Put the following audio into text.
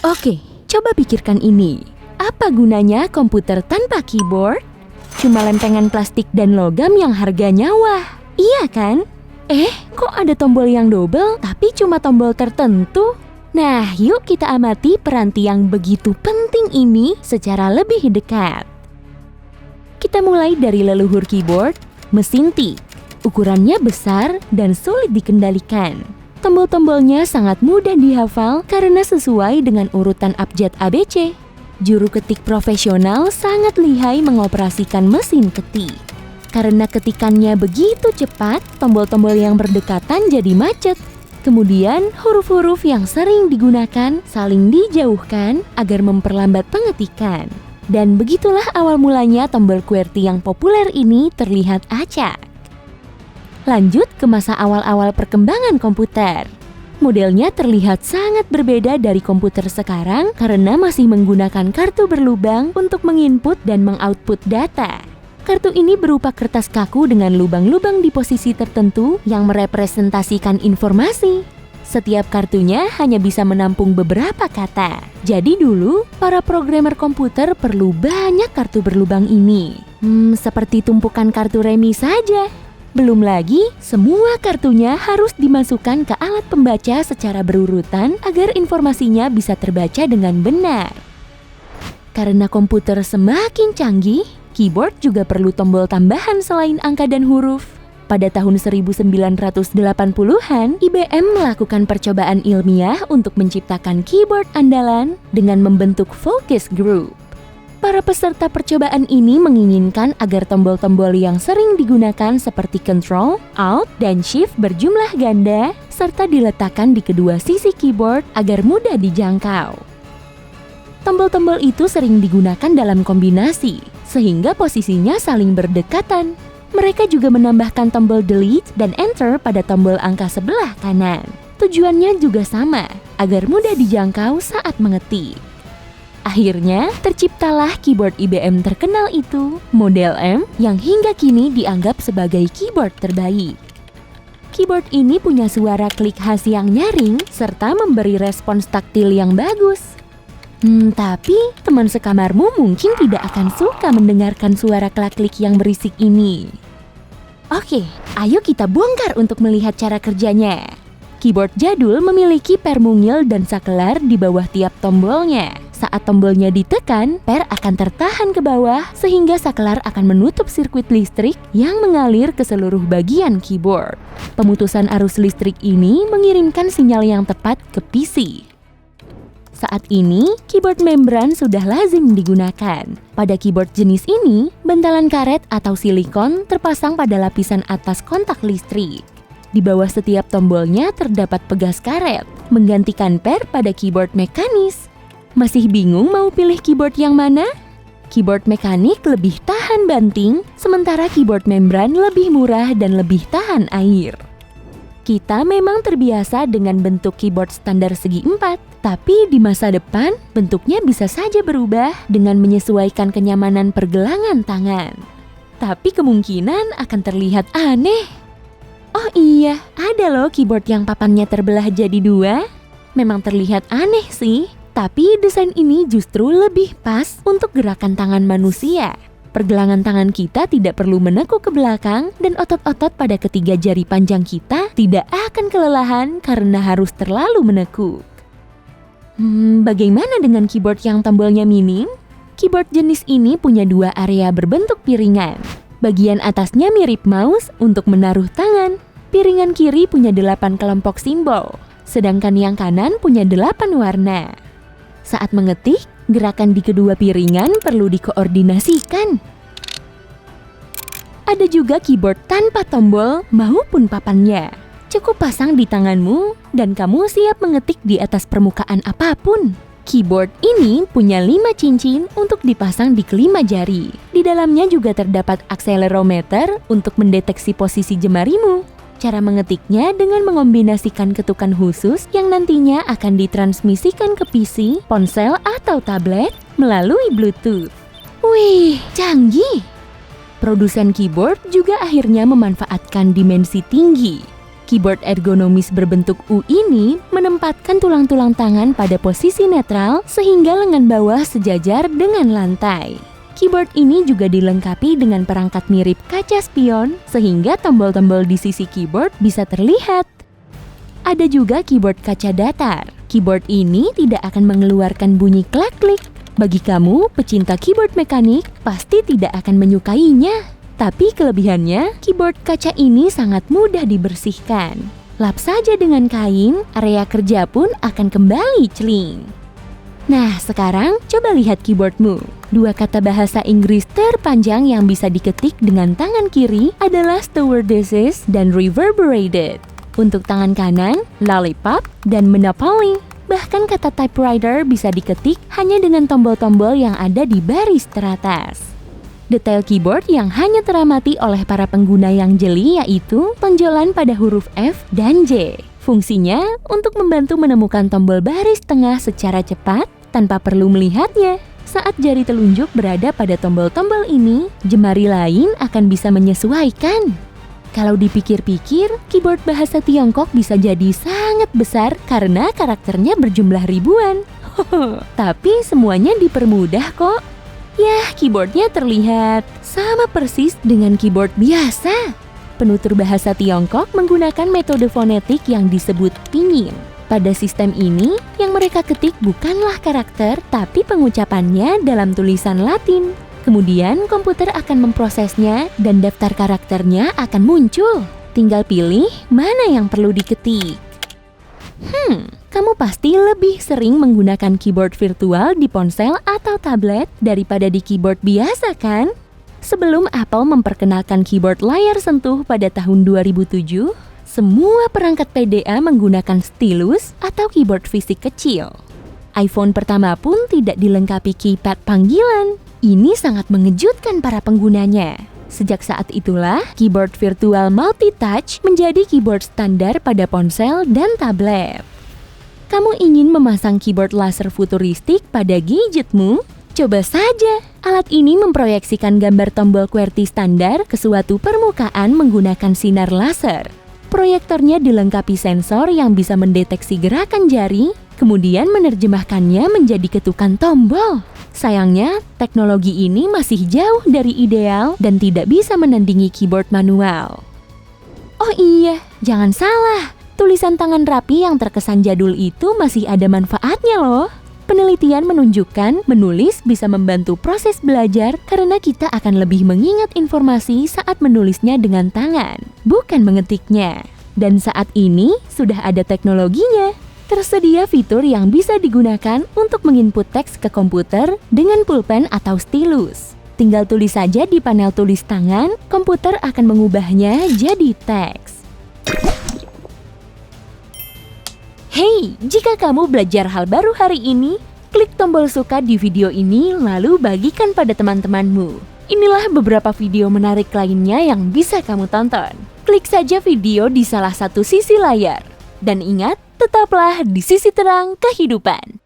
Oke, coba pikirkan ini. Apa gunanya komputer tanpa keyboard? Cuma lempengan plastik dan logam yang harganya wah. Iya kan? Kok ada tombol yang double tapi cuma tombol tertentu? Nah, yuk kita amati peranti yang begitu penting ini secara lebih dekat. Kita mulai dari leluhur keyboard, mesin T. Ukurannya besar dan sulit dikendalikan. Tombol-tombolnya sangat mudah dihafal karena sesuai dengan urutan abjad ABC. Juru ketik profesional sangat lihai mengoperasikan mesin ketik. Karena ketikannya begitu cepat, tombol-tombol yang berdekatan jadi macet. Kemudian, huruf-huruf yang sering digunakan saling dijauhkan agar memperlambat pengetikan. Dan begitulah awal mulanya tombol QWERTY yang populer ini terlihat acak. Lanjut ke masa awal-awal perkembangan komputer. Modelnya terlihat sangat berbeda dari komputer sekarang karena masih menggunakan kartu berlubang untuk menginput dan mengoutput data. Kartu ini berupa kertas kaku dengan lubang-lubang di posisi tertentu yang merepresentasikan informasi. Setiap kartunya hanya bisa menampung beberapa kata. Jadi dulu, para programmer komputer perlu banyak kartu berlubang ini. Seperti tumpukan kartu remi saja. Belum lagi, semua kartunya harus dimasukkan ke alat pembaca secara berurutan agar informasinya bisa terbaca dengan benar. Karena komputer semakin canggih, keyboard juga perlu tombol tambahan selain angka dan huruf. Pada tahun 1980-an, IBM melakukan percobaan ilmiah untuk menciptakan keyboard andalan dengan membentuk focus group. Para peserta percobaan ini menginginkan agar tombol-tombol yang sering digunakan seperti Ctrl, Alt, dan Shift berjumlah ganda, serta diletakkan di kedua sisi keyboard agar mudah dijangkau. Tombol-tombol itu sering digunakan dalam kombinasi, sehingga posisinya saling berdekatan. Mereka juga menambahkan tombol Delete dan Enter pada tombol angka sebelah kanan. Tujuannya juga sama, agar mudah dijangkau saat mengetik. Akhirnya, terciptalah keyboard IBM terkenal itu, model M, yang hingga kini dianggap sebagai keyboard terbaik. Keyboard ini punya suara klik khas yang nyaring, serta memberi respons taktil yang bagus. Tapi teman sekamarmu mungkin tidak akan suka mendengarkan suara klik-klik yang berisik ini. Oke, ayo kita bongkar untuk melihat cara kerjanya. Keyboard jadul memiliki per mungil dan sakelar di bawah tiap tombolnya. Saat tombolnya ditekan, per akan tertahan ke bawah sehingga sakelar akan menutup sirkuit listrik yang mengalir ke seluruh bagian keyboard. Pemutusan arus listrik ini mengirimkan sinyal yang tepat ke PC. Saat ini, keyboard membran sudah lazim digunakan. Pada keyboard jenis ini, bantalan karet atau silikon terpasang pada lapisan atas kontak listrik. Di bawah setiap tombolnya terdapat pegas karet, menggantikan per pada keyboard mekanis. Masih bingung mau pilih keyboard yang mana? Keyboard mekanik lebih tahan banting, sementara keyboard membran lebih murah dan lebih tahan air. Kita memang terbiasa dengan bentuk keyboard standar segi 4, tapi di masa depan bentuknya bisa saja berubah dengan menyesuaikan kenyamanan pergelangan tangan. Tapi kemungkinan akan terlihat aneh. Oh iya, ada loh keyboard yang papannya terbelah jadi 2. Memang terlihat aneh sih, tapi desain ini justru lebih pas untuk gerakan tangan manusia. Pergelangan tangan kita tidak perlu menekuk ke belakang dan otot-otot pada ketiga jari panjang kita tidak akan kelelahan karena harus terlalu menekuk. Bagaimana dengan keyboard yang tombolnya minim? Keyboard jenis ini punya 2 area berbentuk piringan. Bagian atasnya mirip mouse untuk menaruh tangan. Piringan kiri punya 8 kelompok simbol, sedangkan yang kanan punya 8 warna. Saat mengetik, gerakan di kedua piringan perlu dikoordinasikan. Ada juga keyboard tanpa tombol maupun papannya. Cukup pasang di tanganmu dan kamu siap mengetik di atas permukaan apapun. Keyboard ini punya 5 cincin untuk dipasang di kelima jari. Di dalamnya juga terdapat akselerometer untuk mendeteksi posisi jemarimu. Cara mengetiknya dengan mengombinasikan ketukan khusus yang nantinya akan ditransmisikan ke PC, ponsel, atau tablet melalui Bluetooth. Wih, canggih! Produsen keyboard juga akhirnya memanfaatkan dimensi tinggi. Keyboard ergonomis berbentuk U ini menempatkan tulang-tulang tangan pada posisi netral sehingga lengan bawah sejajar dengan lantai. Keyboard ini juga dilengkapi dengan perangkat mirip kaca spion sehingga tombol-tombol di sisi keyboard bisa terlihat. Ada juga keyboard kaca datar. Keyboard ini tidak akan mengeluarkan bunyi klak-klik. Bagi kamu, pecinta keyboard mekanik, pasti tidak akan menyukainya. Tapi kelebihannya, keyboard kaca ini sangat mudah dibersihkan. Lap saja dengan kain, area kerja pun akan kembali celing. Nah, sekarang coba lihat keyboardmu. Dua kata bahasa Inggris terpanjang yang bisa diketik dengan tangan kiri adalah stewardesses dan reverberated. Untuk tangan kanan, lollipop dan monopoly. Bahkan kata typewriter bisa diketik hanya dengan tombol-tombol yang ada di baris teratas. Detail keyboard yang hanya teramati oleh para pengguna yang jeli yaitu tonjolan pada huruf F dan J. Fungsinya untuk membantu menemukan tombol baris tengah secara cepat tanpa perlu melihatnya. Saat jari telunjuk berada pada tombol-tombol ini, jemari lain akan bisa menyesuaikan. Kalau dipikir-pikir, keyboard bahasa Tiongkok bisa jadi sangat besar karena karakternya berjumlah ribuan. Tapi semuanya dipermudah kok. Yah, keyboardnya terlihat sama persis dengan keyboard biasa. Penutur bahasa Tiongkok menggunakan metode fonetik yang disebut pinyin. Pada sistem ini, yang mereka ketik bukanlah karakter, tapi pengucapannya dalam tulisan Latin. Kemudian komputer akan memprosesnya dan daftar karakternya akan muncul. Tinggal pilih mana yang perlu diketik. Kamu pasti lebih sering menggunakan keyboard virtual di ponsel atau tablet daripada di keyboard biasa kan? Sebelum Apple memperkenalkan keyboard layar sentuh pada tahun 2007, semua perangkat PDA menggunakan stylus atau keyboard fisik kecil. iPhone pertama pun tidak dilengkapi keypad panggilan. Ini sangat mengejutkan para penggunanya. Sejak saat itulah, keyboard virtual multi-touch menjadi keyboard standar pada ponsel dan tablet. Kamu ingin memasang keyboard laser futuristik pada gadgetmu? Coba saja. Alat ini memproyeksikan gambar tombol QWERTY standar ke suatu permukaan menggunakan sinar laser. Proyektornya dilengkapi sensor yang bisa mendeteksi gerakan jari, kemudian menerjemahkannya menjadi ketukan tombol. Sayangnya, teknologi ini masih jauh dari ideal dan tidak bisa menandingi keyboard manual. Oh iya, jangan salah. Tulisan tangan rapi yang terkesan jadul itu masih ada manfaatnya loh. Penelitian menunjukkan menulis bisa membantu proses belajar karena kita akan lebih mengingat informasi saat menulisnya dengan tangan, bukan mengetiknya. Dan saat ini sudah ada teknologinya. Tersedia fitur yang bisa digunakan untuk menginput teks ke komputer dengan pulpen atau stylus. Tinggal tulis saja di panel tulis tangan, komputer akan mengubahnya jadi teks. Hey, jika kamu belajar hal baru hari ini, klik tombol suka di video ini lalu bagikan pada teman-temanmu. Inilah beberapa video menarik lainnya yang bisa kamu tonton. Klik saja video di salah satu sisi layar. Dan ingat, tetaplah di sisi terang kehidupan.